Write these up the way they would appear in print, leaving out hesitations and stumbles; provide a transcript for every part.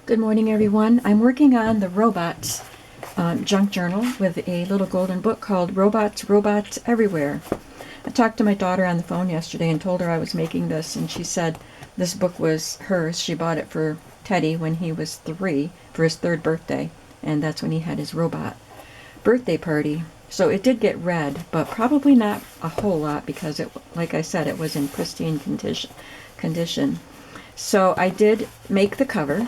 Good morning, everyone. I'm working on the Robots junk journal with a little golden book called Robots, Robots Everywhere. I talked to my daughter on the phone yesterday and told her I was making this, and she said this book was hers. She bought it for Teddy when he was 3 for his 3rd birthday, and that's when he had his robot birthday party. So it did get read, but probably not a whole lot because, like I said, it was in pristine condition. So I did make the cover.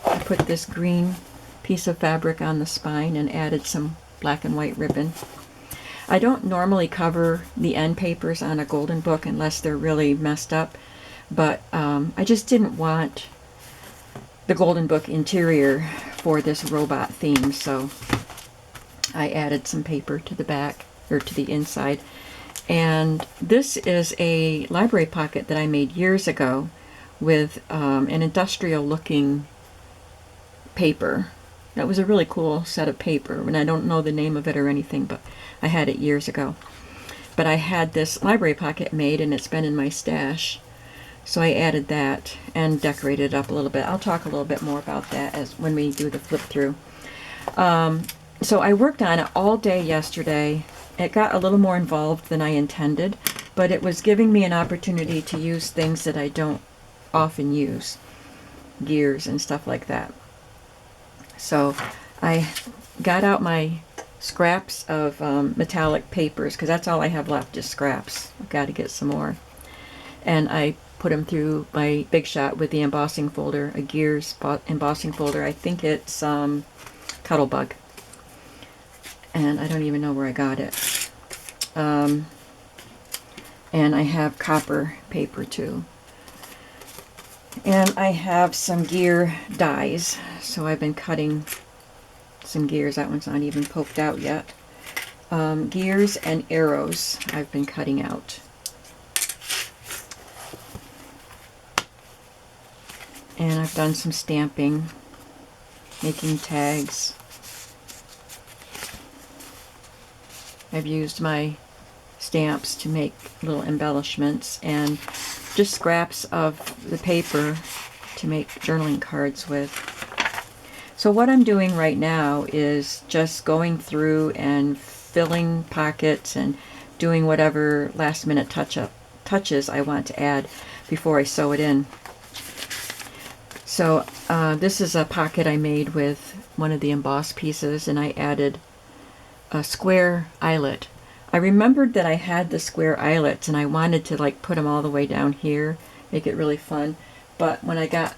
I put this green piece of fabric on the spine and added some black and white ribbon. I don't normally cover the end papers on a golden book unless they're really messed up, but I just didn't want the golden book interior for this robot theme, so I added some paper to the back, or to the inside. And this is a library pocket that I made years ago with an industrial looking paper. That was a really cool set of paper, and I don't know the name of it or anything, but I had it years ago. But I had this library pocket made, and it's been in my stash, so I added that and decorated it up a little bit. I'll talk a little bit more about that as when we do the flip through. So I worked on it all day yesterday. It got a little more involved than I intended, but it was giving me an opportunity to use things that I don't often use, gears and stuff like that. So I got out my scraps of metallic papers, because that's all I have left is scraps. I've got to get some more. And I put them through my Big Shot with the embossing folder, a gears embossing folder. I think it's Cuttlebug. And I don't even know where I got it. And I have copper paper too. And I have some gear dies, so I've been cutting some gears. That one's not even poked out yet. Gears and arrows I've been cutting out. And I've done some stamping, making tags. I've used my stamps to make little embellishments and just scraps of the paper to make journaling cards with. So what I'm doing right now is just going through and filling pockets and doing whatever last minute touches I want to add before I sew it in. So this is a pocket I made with one of the embossed pieces, and I added a square eyelet. I remembered that I had the square eyelets and I wanted to like put them all the way down here, make it really fun. But when I got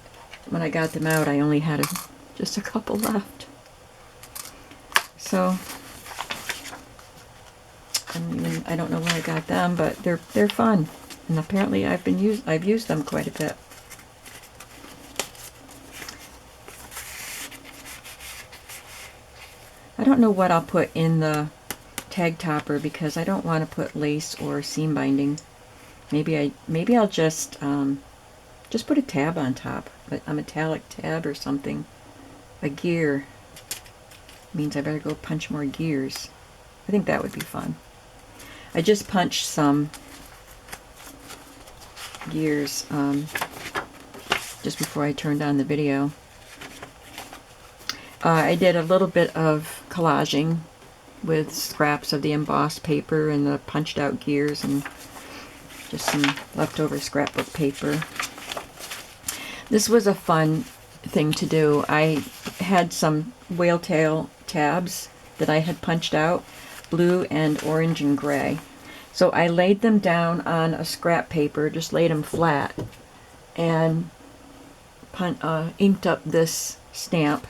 them out, I only had just a couple left. So I don't know where I got them, but they're fun, and apparently I've used them quite a bit. I don't know what I'll put in the tag topper because I don't want to put lace or seam binding. Maybe I'll just put a tab on top, a metallic tab or something. A gear means I better go punch more gears. I think that would be fun. I just punched some gears just before I turned on the video. I did a little bit of collaging with scraps of the embossed paper and the punched out gears and just some leftover scrapbook paper. This was a fun thing to do. I had some whale tail tabs that I had punched out, blue and orange and gray. So I laid them down on a scrap paper, just laid them flat, and inked up this stamp.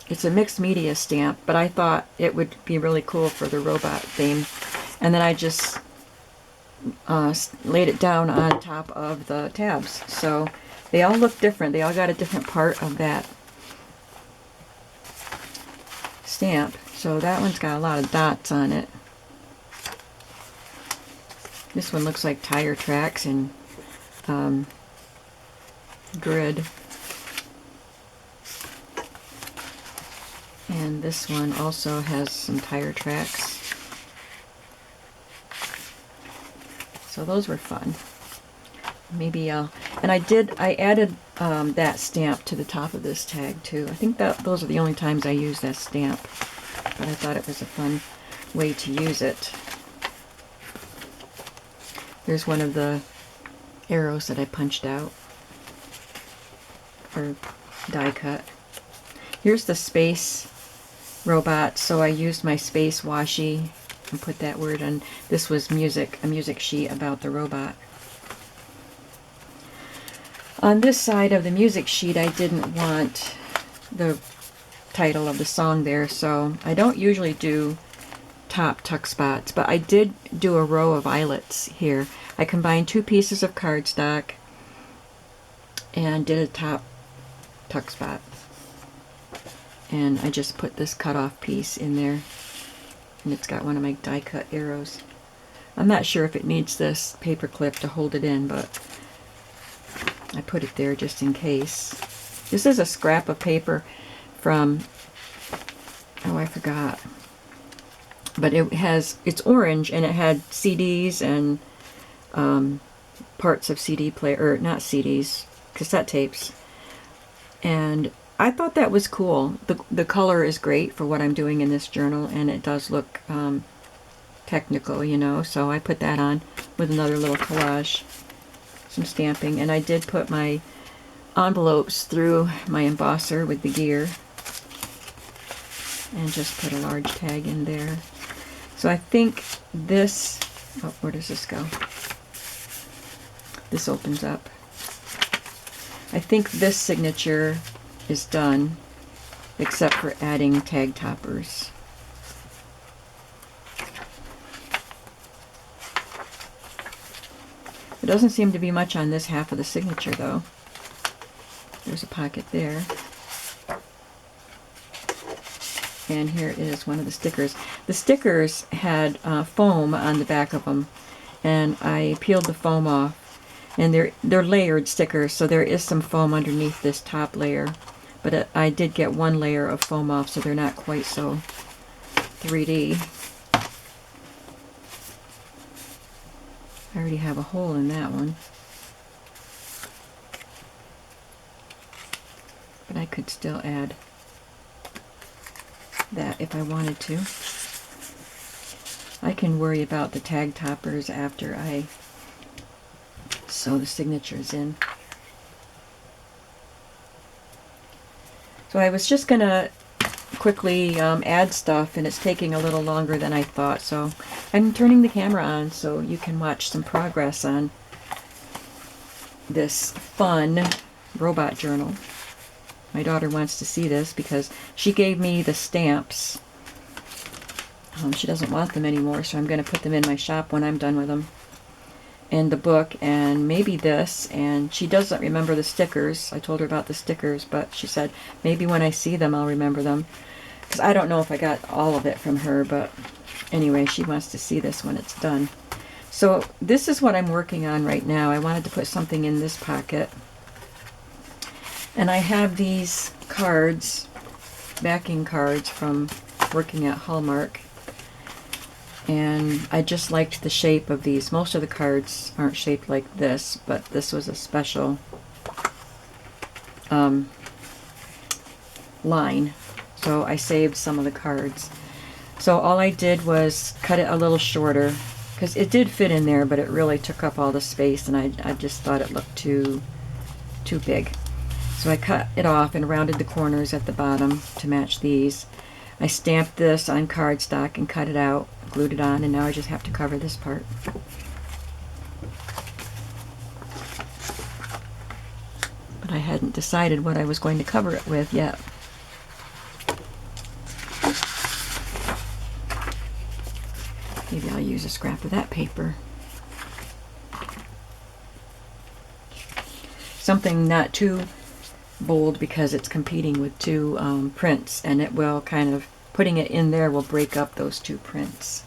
It's a mixed media stamp, but I thought it would be really cool for the robot theme. And then I just laid it down on top of the tabs. So they all look different. They all got a different part of that stamp. So that one's got a lot of dots on it. This one looks like tire tracks and grid. And this one also has some tire tracks. So those were fun. Maybe I'll And I added that stamp to the top of this tag too. I think that those are the only times I use that stamp, but I thought it was a fun way to use it. Here's one of the arrows that I punched out or die cut. Here's the space robot, so I used my space washi and put that word on. This was music, a music sheet about the robot. On this side of the music sheet, I didn't want the title of the song there, so I don't usually do top tuck spots, but I did do a row of eyelets here. I combined 2 pieces of cardstock and did a top tuck spot. And I just put this cut off piece in there, and it's got one of my die cut arrows. I'm not sure if it needs this paper clip to hold it in, but I put it there just in case. This is a scrap of paper from, oh, I forgot. But it's orange, and it had CDs and parts of CD player, or not CDs, cassette tapes. And I thought that was cool. The color is great for what I'm doing in this journal, and it does look technical, you know, so I put that on with another little collage, some stamping, and I did put my envelopes through my embosser with the gear and just put a large tag in there. So I think this, oh, where does this go? This opens up. I think this signature is done, except for adding tag toppers. There doesn't seem to be much on this half of the signature, though. There's a pocket there. And here is one of the stickers. The stickers had foam on the back of them, and I peeled the foam off. And they're layered stickers, so there is some foam underneath this top layer. But I did get one layer of foam off, so they're not quite so 3D. I already have a hole in that one. But I could still add that if I wanted to. I can worry about the tag toppers after I sew the signatures in. So I was just gonna quickly add stuff, and it's taking a little longer than I thought, so I'm turning the camera on so you can watch some progress on this fun robot journal. My daughter wants to see this because she gave me the stamps. She doesn't want them anymore, so I'm going to put them in my shop when I'm done with them. And the book, and maybe this, and she doesn't remember the stickers. I told her about the stickers, but she said maybe when I see them I'll remember them. Because I don't know if I got all of it from her, but anyway, she wants to see this when it's done. So this is what I'm working on right now. I wanted to put something in this pocket. And I have these cards, backing cards from working at Hallmark. And I just liked the shape of these. Most of the cards aren't shaped like this, but this was a special line. So I saved some of the cards. So all I did was cut it a little shorter, because it did fit in there, but it really took up all the space, and I just thought it looked too big. So I cut it off and rounded the corners at the bottom to match these. I stamped this on cardstock and cut it out, glued it on, and now I just have to cover this part. But I hadn't decided what I was going to cover it with yet. Maybe I'll use a scrap of that paper. Something not too bold, because it's competing with two prints, and it will kind of, putting it in there will break up those two prints.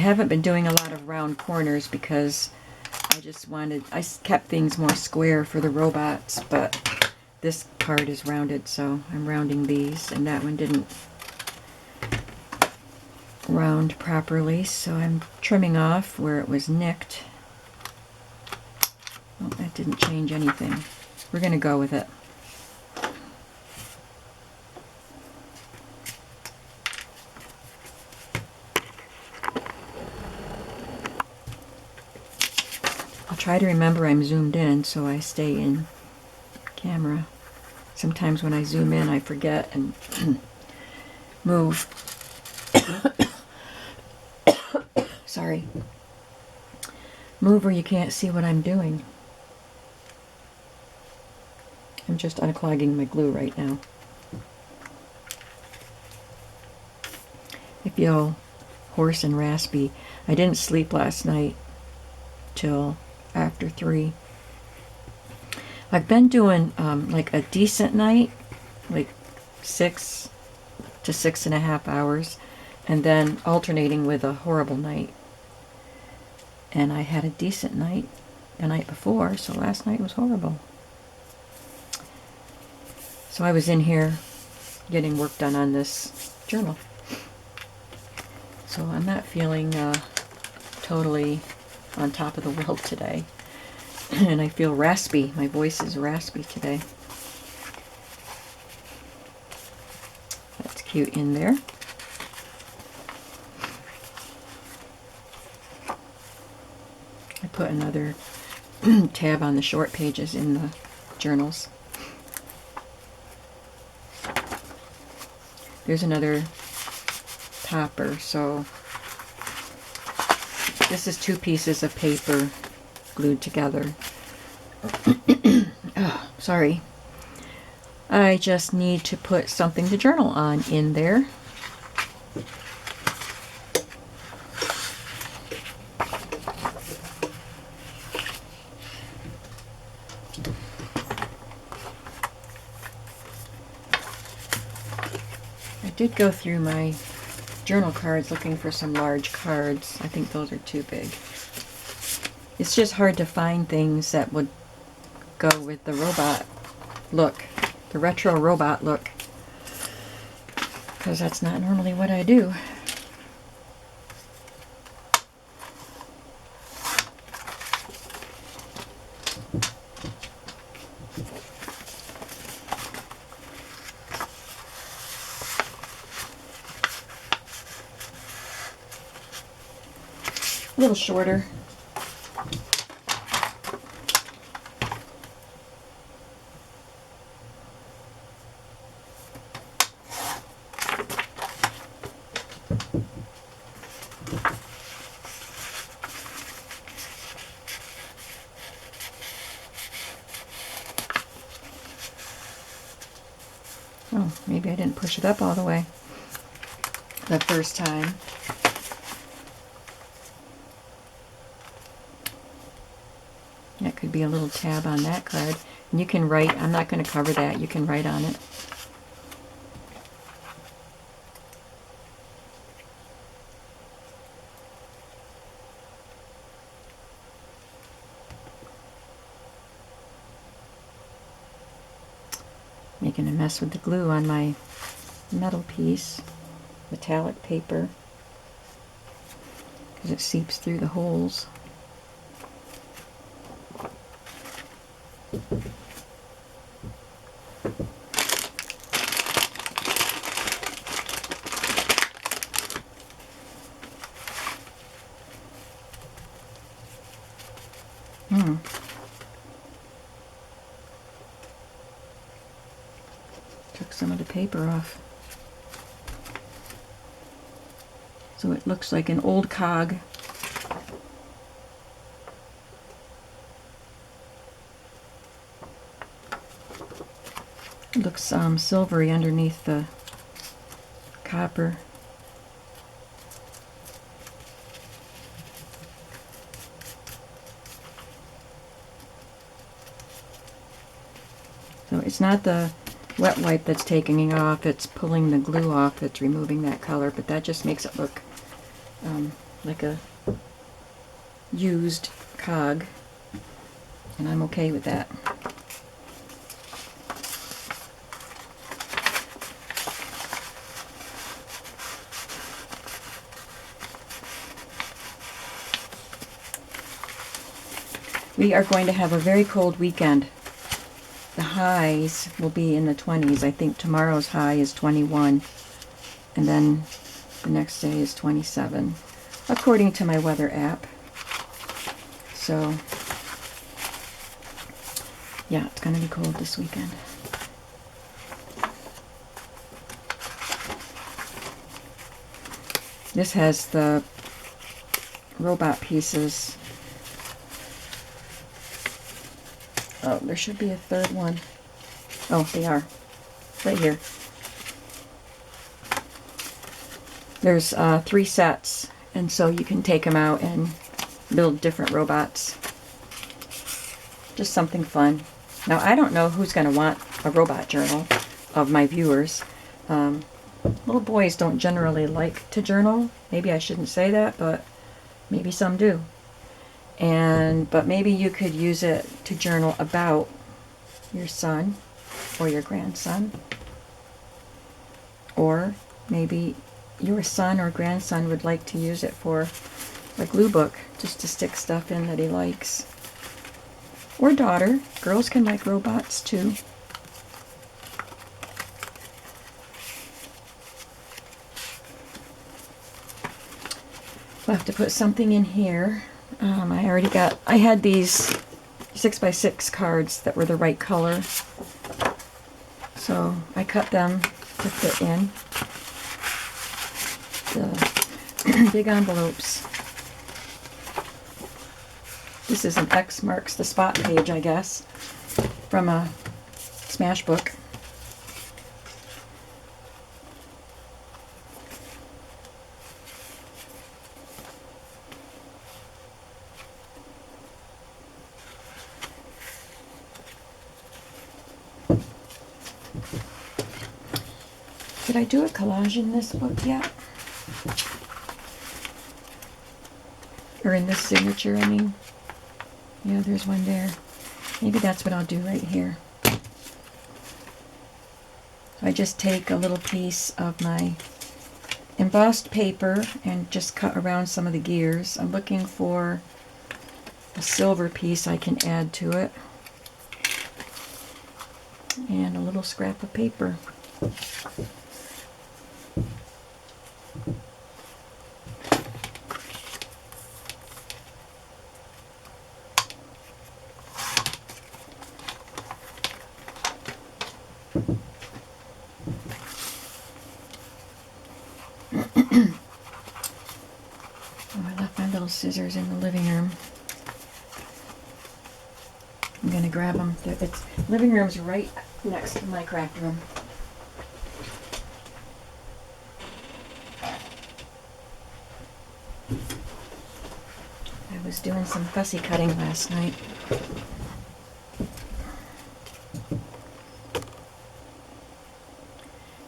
haven't been doing a lot of round corners because I kept things more square for the robots, but this part is rounded, so I'm rounding these, and that one didn't round properly, so I'm trimming off where it was nicked. Oh, that didn't change anything. We're going to go with it. I'll try to remember I'm zoomed in so I stay in camera. Sometimes when I zoom in I forget and move. Sorry. Move where you can't see what I'm doing. I'm just unclogging my glue right now. I feel hoarse and raspy. I didn't sleep last night till after 3. I've been doing like a decent night, like 6 to 6.5 hours, and then alternating with a horrible night. And I had a decent night the night before, so last night was horrible. So I was in here getting work done on this journal. So I'm not feeling totally on top of the world today. And I feel raspy. My voice is raspy today. That's cute in there. I put another tab on the short pages in the journals. There's another topper, so this is 2 pieces of paper glued together. Oh, sorry. I just need to put something to journal on in there. I did go through my journal cards looking for some large cards. I think those are too big. It's just hard to find things that would go with the robot look, the retro robot look, because that's not normally what I do. A little shorter. Oh, maybe I didn't push it up all the way the first time. That could be a little tab on that card. And you can write, I'm not going to cover that, you can write on it. Making a mess with the glue on my metal piece, metallic paper, because it seeps through the holes. Took some of the paper off. So it looks like an old cog. It looks silvery underneath the copper. So it's not the wet wipe that's taking it off, it's pulling the glue off that's removing that color, but that just makes it look like a used cog, and I'm okay with that. We are going to have a very cold weekend. The highs will be in the 20s. I think tomorrow's high is 21, and then the next day is 27, according to my weather app. So, yeah, it's going to be cold this weekend. This has the robot pieces. Oh, there should be a third one. Oh, they are. Right here. There's 3 sets, and so you can take them out and build different robots. Just something fun. Now, I don't know who's going to want a robot journal of my viewers. Little boys don't generally like to journal. Maybe I shouldn't say that, but maybe some do. But maybe you could use it to journal about your son or your grandson. Or maybe your son or grandson would like to use it for a glue book, just to stick stuff in that he likes. Or daughter. Girls can like robots too. We'll have to put something in here. I had these 6x6 cards that were the right color. So I cut them to fit in the big envelopes. This is an X marks the spot page, I guess, from a Smash book. Did I do a collage in this book yet? Or in this signature, I mean. Yeah, there's one there. Maybe that's what I'll do right here. So I just take a little piece of my embossed paper and just cut around some of the gears. I'm looking for a silver piece I can add to it. And a little scrap of paper. Scissors in the living room. I'm going to grab them. Living room's right next to my craft room. I was doing some fussy cutting last night.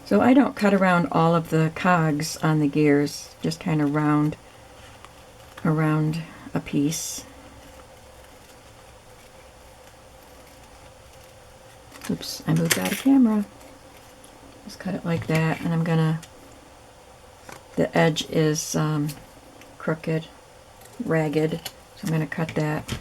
So I don't cut around all of the cogs on the gears, just kind of round around a piece. Oops, I moved out of camera. Just cut it like that, and I'm gonna, the edge is crooked, ragged, so I'm gonna cut that.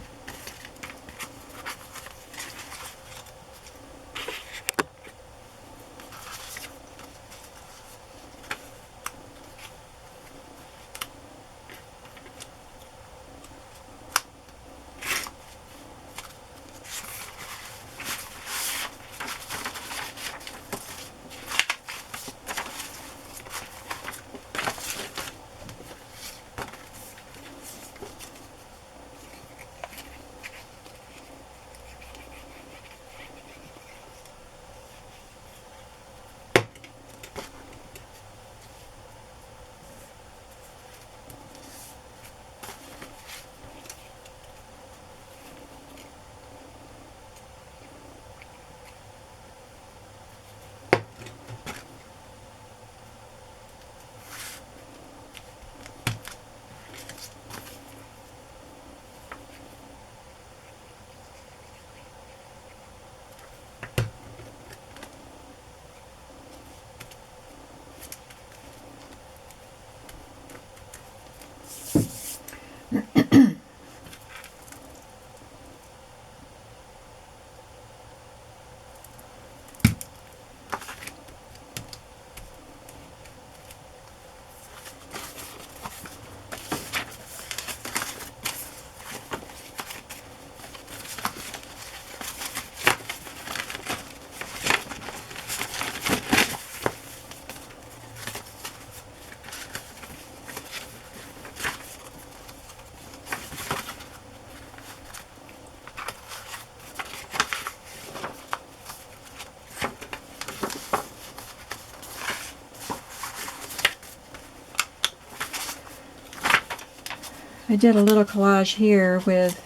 I did a little collage here with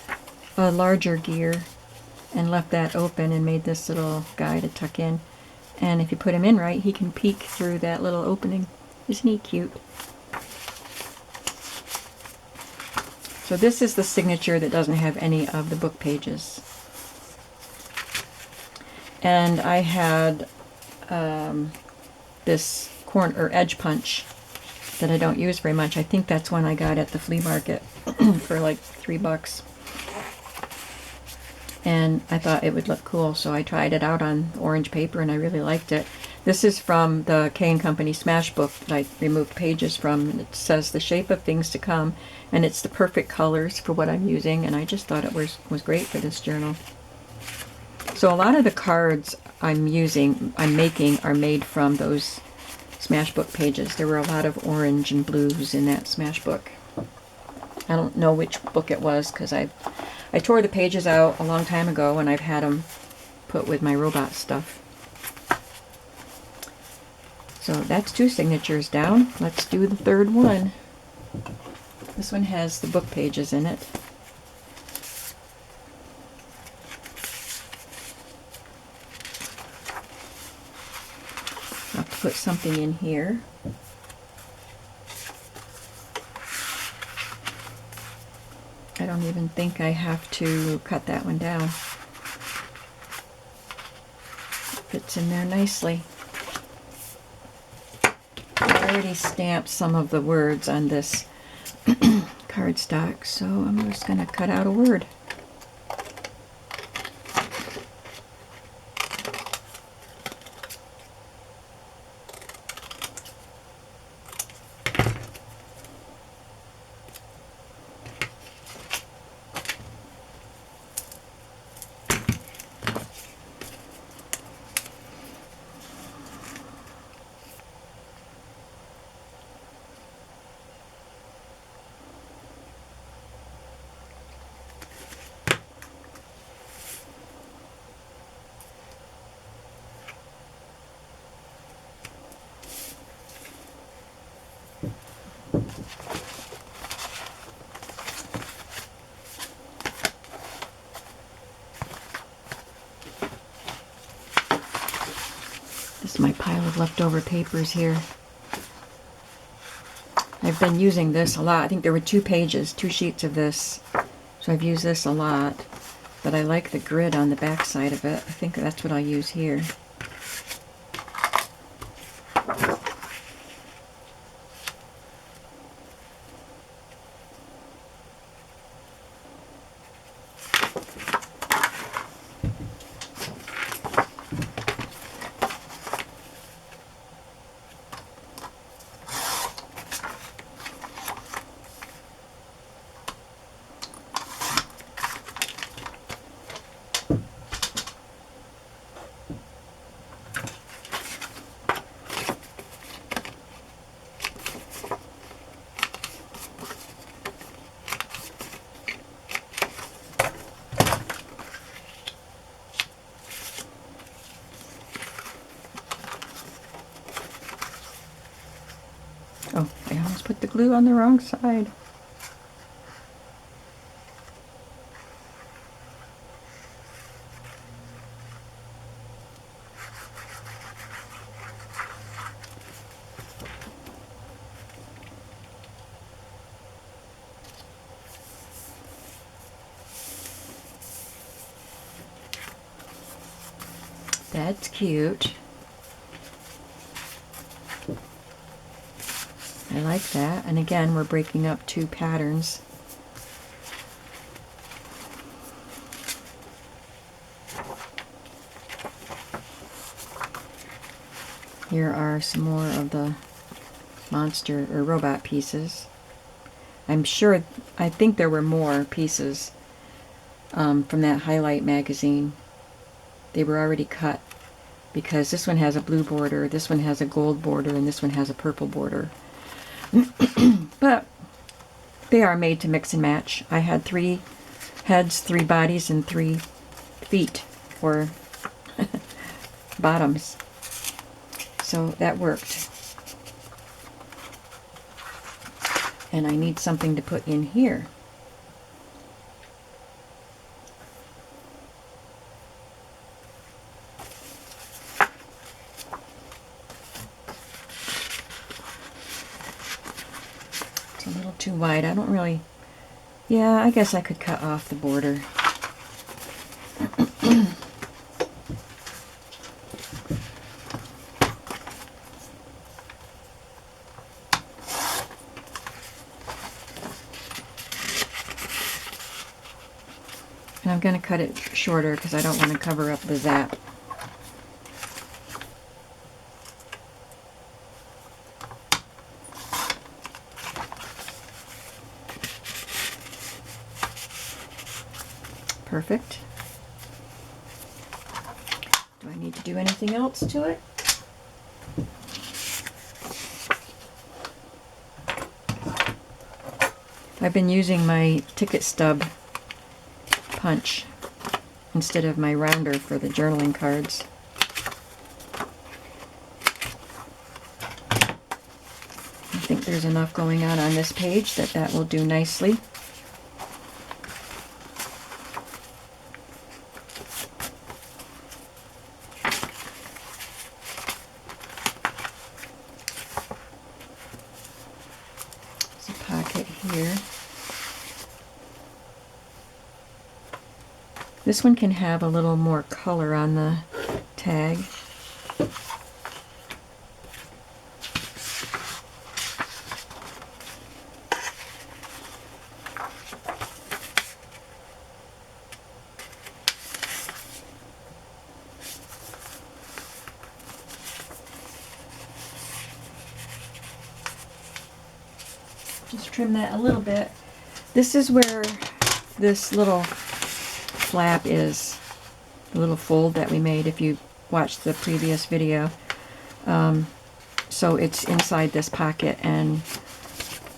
a larger gear and left that open and made this little guy to tuck in. And if you put him in right, he can peek through that little opening. Isn't he cute? So this is the signature that doesn't have any of the book pages. And I had this edge punch that I don't use very much. I think that's one I got at the flea market for like $3. And I thought it would look cool, so I tried it out on orange paper and I really liked it. This is from the K & Company Smash book that I removed pages from, and it says the shape of things to come, and it's the perfect colors for what I'm using, and I just thought it was great for this journal. So a lot of the cards I'm making are made from those Smash book pages. There were a lot of orange and blues in that Smash book. I don't know which book it was because I tore the pages out a long time ago and I've had them put with my robot stuff. So that's 2 signatures down. Let's do the third one. This one has the book pages in it. I'll have to put something in here. I don't even think I have to cut that one down. It fits in there nicely. I already stamped some of the words on this cardstock, so I'm just going to cut out a word. This is my pile of leftover papers here. I've been using this a lot. I think there were 2 sheets of this. So I've used this a lot. But I like the grid on the back side of it. I think that's what I'll use here. Oh, I almost put the glue on the wrong side. That's cute. I like that. And again, we're breaking up 2 patterns. Here are some more of the monster or robot pieces. I think there were more pieces from that highlight magazine. They were already cut because this one has a blue border, this one has a gold border, and this one has a purple border. But they are made to mix and match. I had 3 heads, 3 bodies, and 3 feet or bottoms. So that worked. and I need something to put in here. It's a little too wide. I don't really... Yeah, I guess I could cut off the border. And I'm going to cut it shorter because I don't want to cover up the zap. Perfect. Do I need to do anything else to it? I've been using my ticket stub punch instead of my rounder for the journaling cards. I think there's enough going on this page that will do nicely. There's a pocket here. This one can have a little more color on the tag. Just trim that a little bit. This is where this little flap is, the little fold that we made if you watched the previous video. So it's inside this pocket, and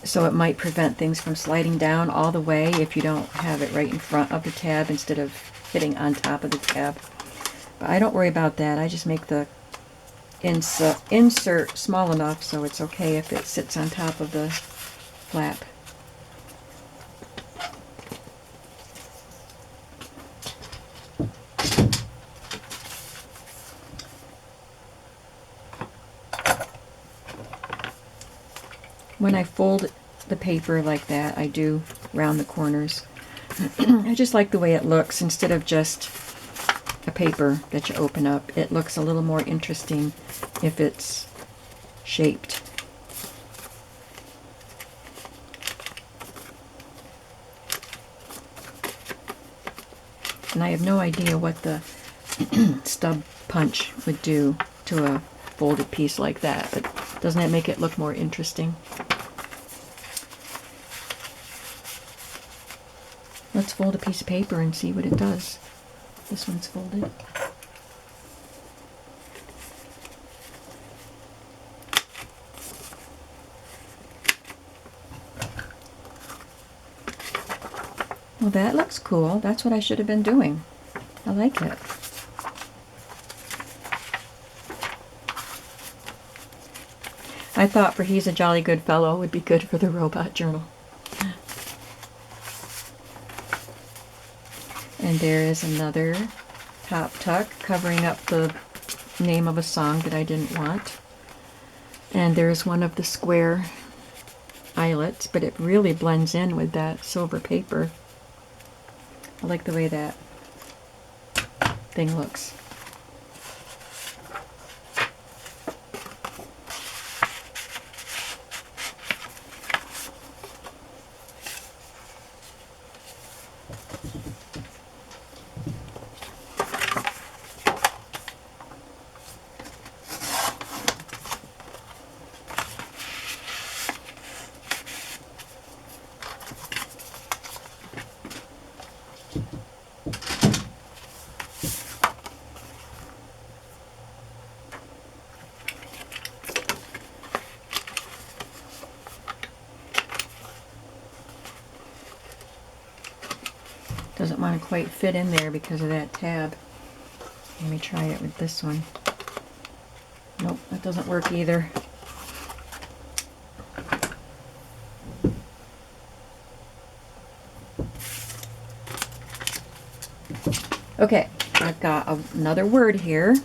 so it might prevent things from sliding down all the way if you don't have it right in front of the tab instead of hitting on top of the tab. But I don't worry about that. I just make the insert small enough so it's okay if it sits on top of the flap. When I fold the paper like that, I do round the corners. I just like the way it looks instead of just a paper that you open up. It looks a little more interesting if it's shaped. And I have no idea what the stub punch would do to a folded piece like that, but doesn't that make it look more interesting? Let's fold a piece of paper and see what it does. This one's folded. Well, that looks cool. That's what I should have been doing. I like it. I thought for He's a Jolly Good Fellow would be good for the robot journal. And there is another top tuck covering up the name of a song that I didn't want. And there's one of the square eyelets, but it really blends in with that silver paper. I like the way that thing looks. Doesn't want to quite fit in there because of that tab. Let me try it with this one. Nope, that doesn't work either. Okay, I've got another word here.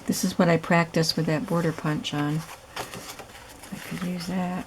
This is what I practiced with that border punch on. I could use that.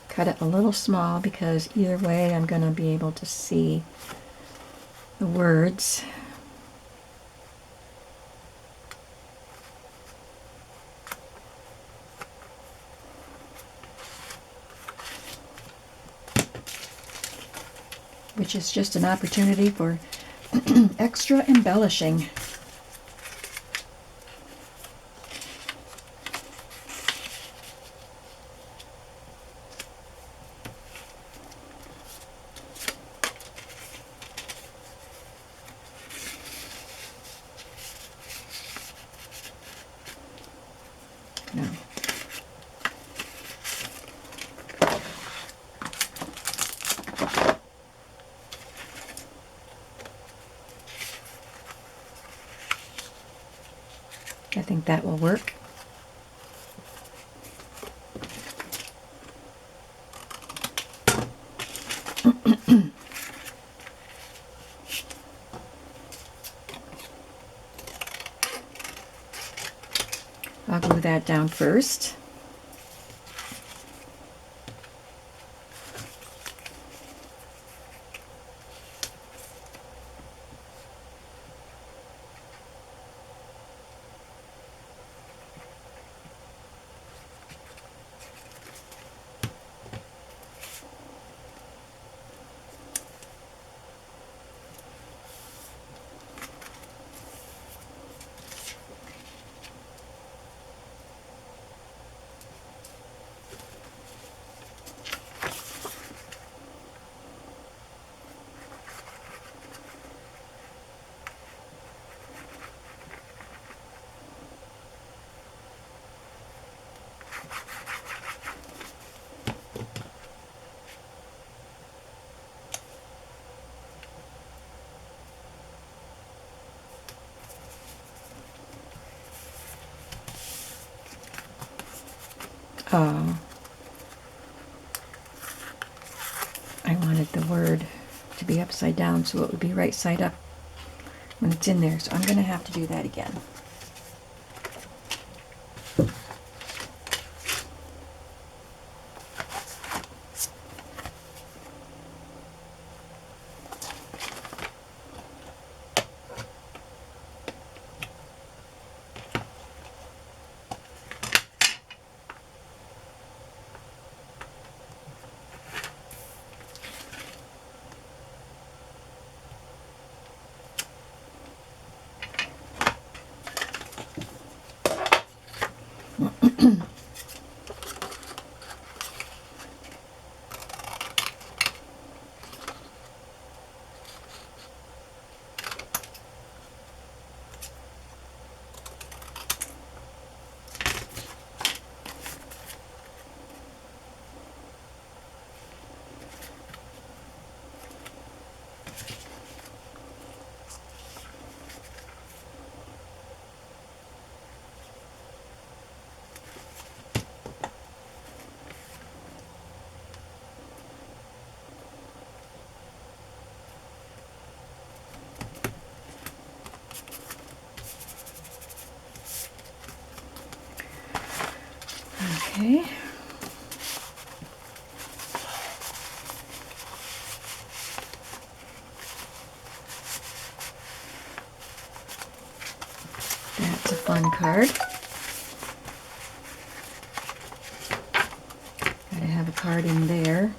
Cut it a little small because either way I'm going to be able to see the words. Which is just an opportunity for extra embellishing. No. I think that will work. I'll glue that down first. Oh, I wanted the word to be upside down so it would be right side up when it's in there. So I'm going to have to do that again. Okay. That's a fun card. Gotta have a card in there.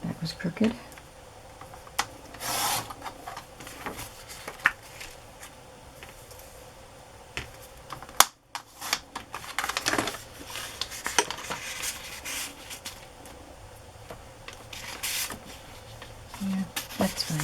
That was crooked. Yeah, that's fine.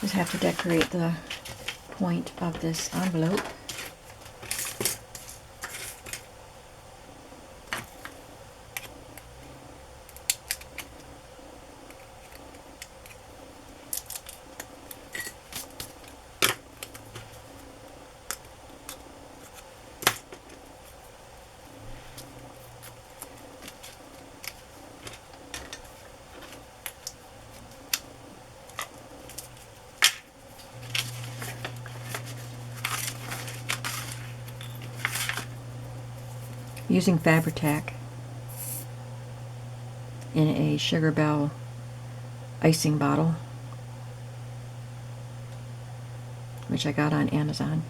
Just have to decorate the point of this envelope. Using Fabri-Tac in a Sugar Bell icing bottle, which I got on Amazon.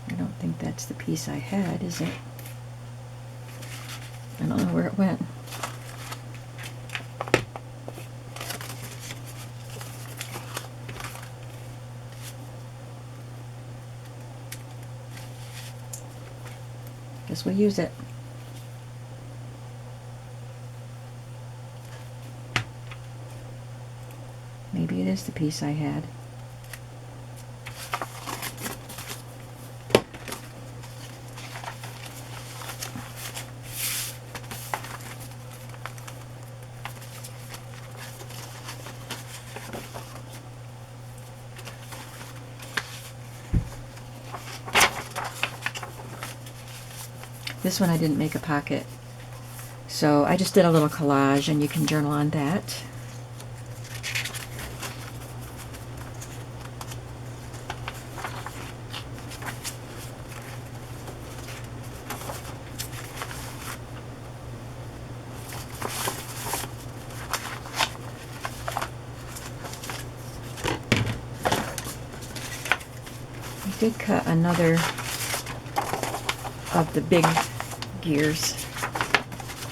I don't think that's the piece I had, is it? I don't know where it went. Guess we'll use it. Maybe it is the piece I had. This one I didn't make a pocket, so I just did a little collage, and you can journal on that. I did cut another of the big gears,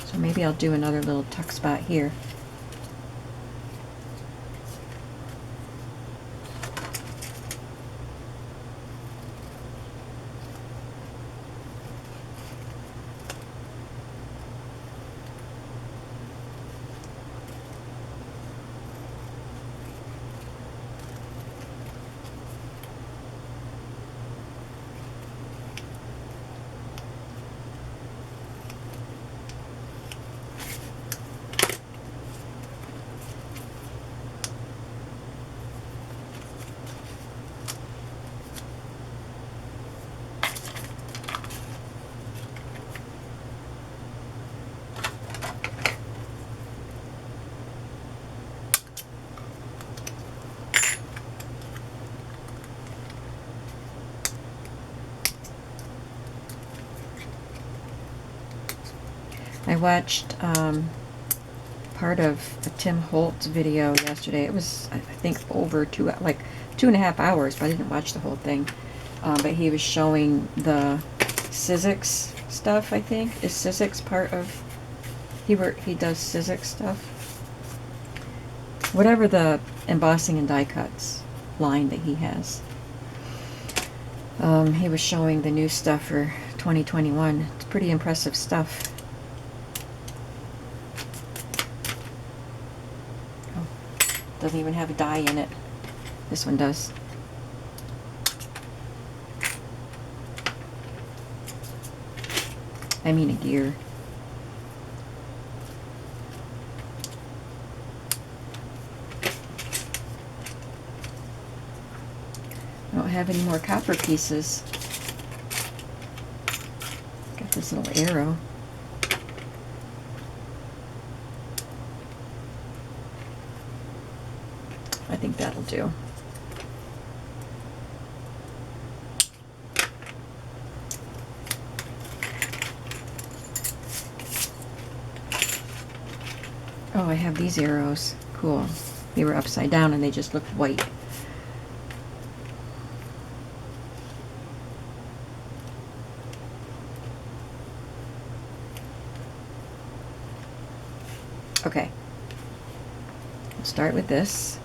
so maybe I'll do another little tuck spot here. I watched part of a Tim Holtz video yesterday. It was, I think, over like 2.5 hours, but I didn't watch the whole thing. But he was showing the Sizzix stuff, I think. Is Sizzix part of... He does Sizzix stuff? Whatever the embossing and die cuts line that he has. He was showing the new stuff for 2021. It's pretty impressive stuff. Oh, doesn't even have a die in it. This one does. I mean a gear. I don't have any more copper pieces. Got this little arrow. I think that'll do. Oh, I have these arrows. Cool. They were upside down and they just looked white. Okay. We'll start with this.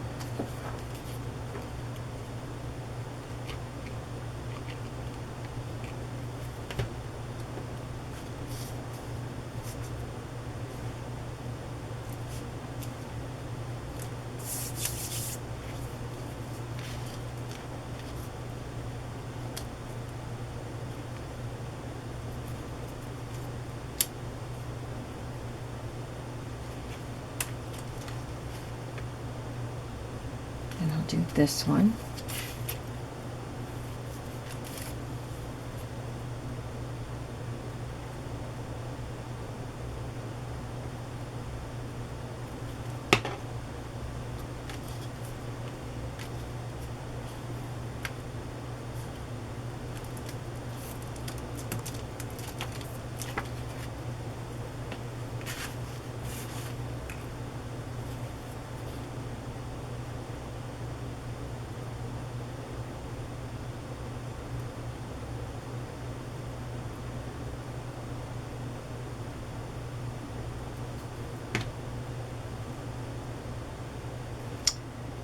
And I'll do this one.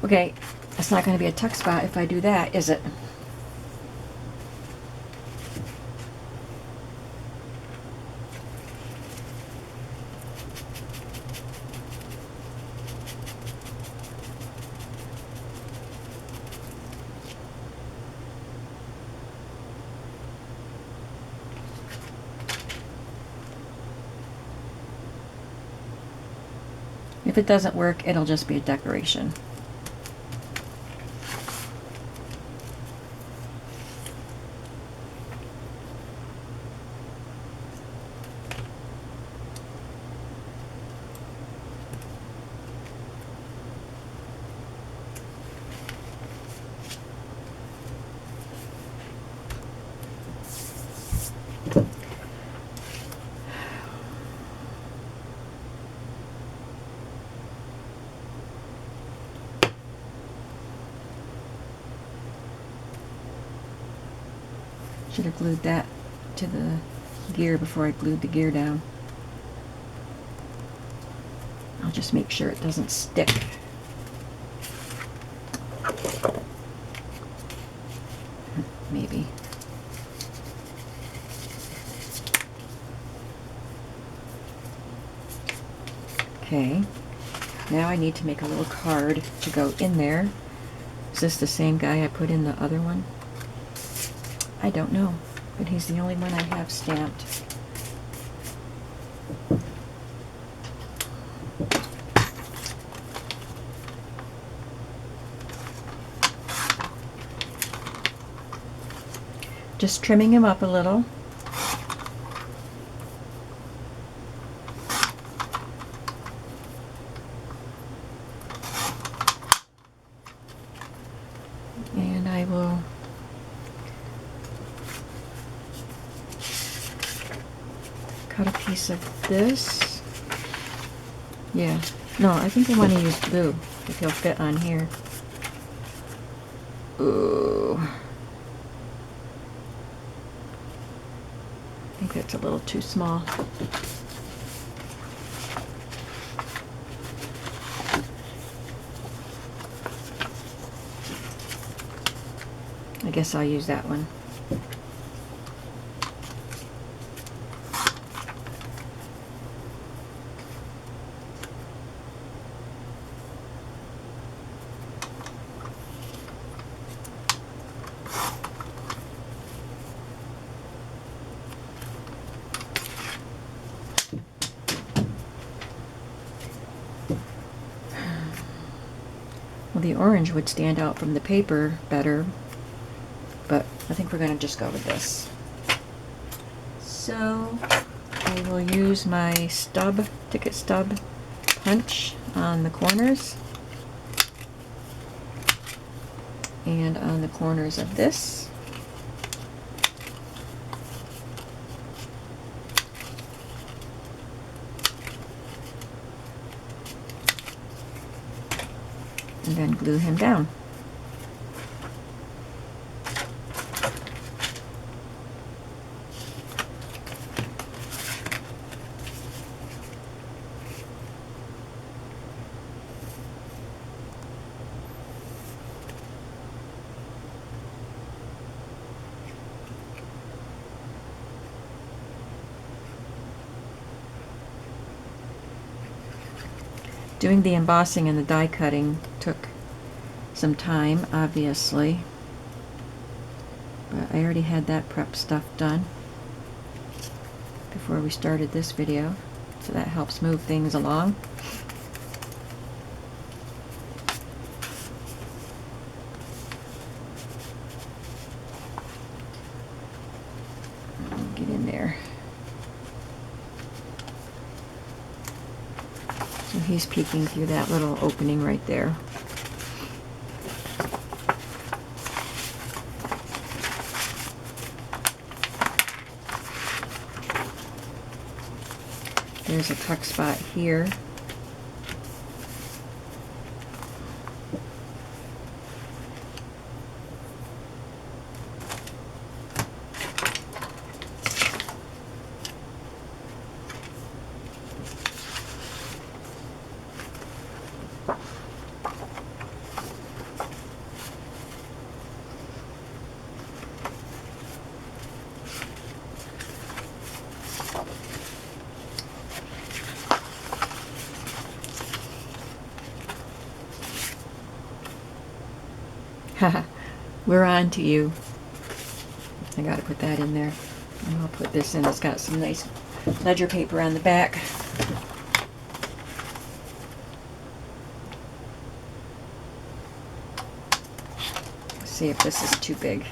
Okay, it's not going to be a tuck spot if I do that, is it? If it doesn't work, it'll just be a decoration. Should have glued that to the gear before I glued the gear down. I'll just make sure it doesn't stick. Maybe. Okay, now I need to make a little card to go in there. Is this the same guy I put in the other one? I don't know, but he's the only one I have stamped. Just trimming him up a little. And I will cut a piece of this. Yeah, no, I think I want to use blue if he'll fit on here. Ooh. I think that's a little too small. I guess I'll use that one. Well, the orange would stand out from the paper better, but I think we're going to just go with this. So I will use my ticket stub punch on the corners and on the corners of this. And then glue him down. Doing the embossing and the die cutting took some time, obviously, but I already had that prep stuff done before we started this video, so that helps move things along. Get in there. So he's peeking through that little opening right there. There's a tuck spot here. Haha, we're on to you. I gotta put that in there. And I'll put this in. It's got some nice ledger paper on the back. Let's see if this is too big.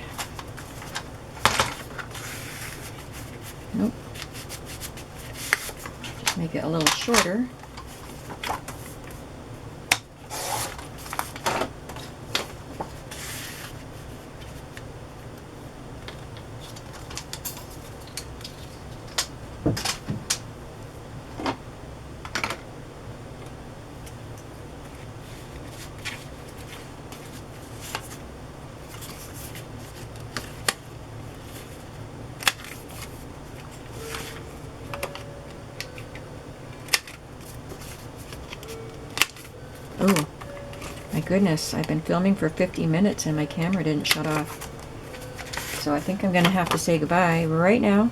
Nope. Just make it a little shorter. Oh, my goodness, I've been filming for 50 minutes and my camera didn't shut off. So I think I'm going to have to say goodbye right now,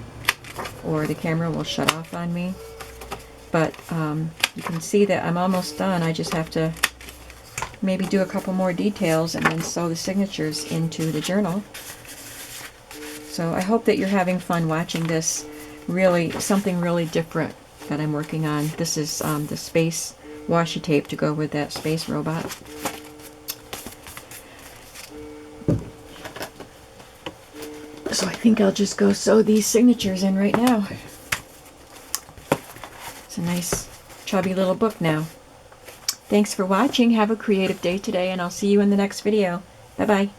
or the camera will shut off on me. But you can see that I'm almost done. I just have to maybe do a couple more details and then sew the signatures into the journal. So I hope that you're having fun watching this. Really, something really different that I'm working on. This is the space washi tape to go with that space robot. So I think I'll just go sew these signatures in right now. It's a nice chubby little book now. Thanks for watching. Have a creative day today, and I'll see you in the next video. Bye-bye.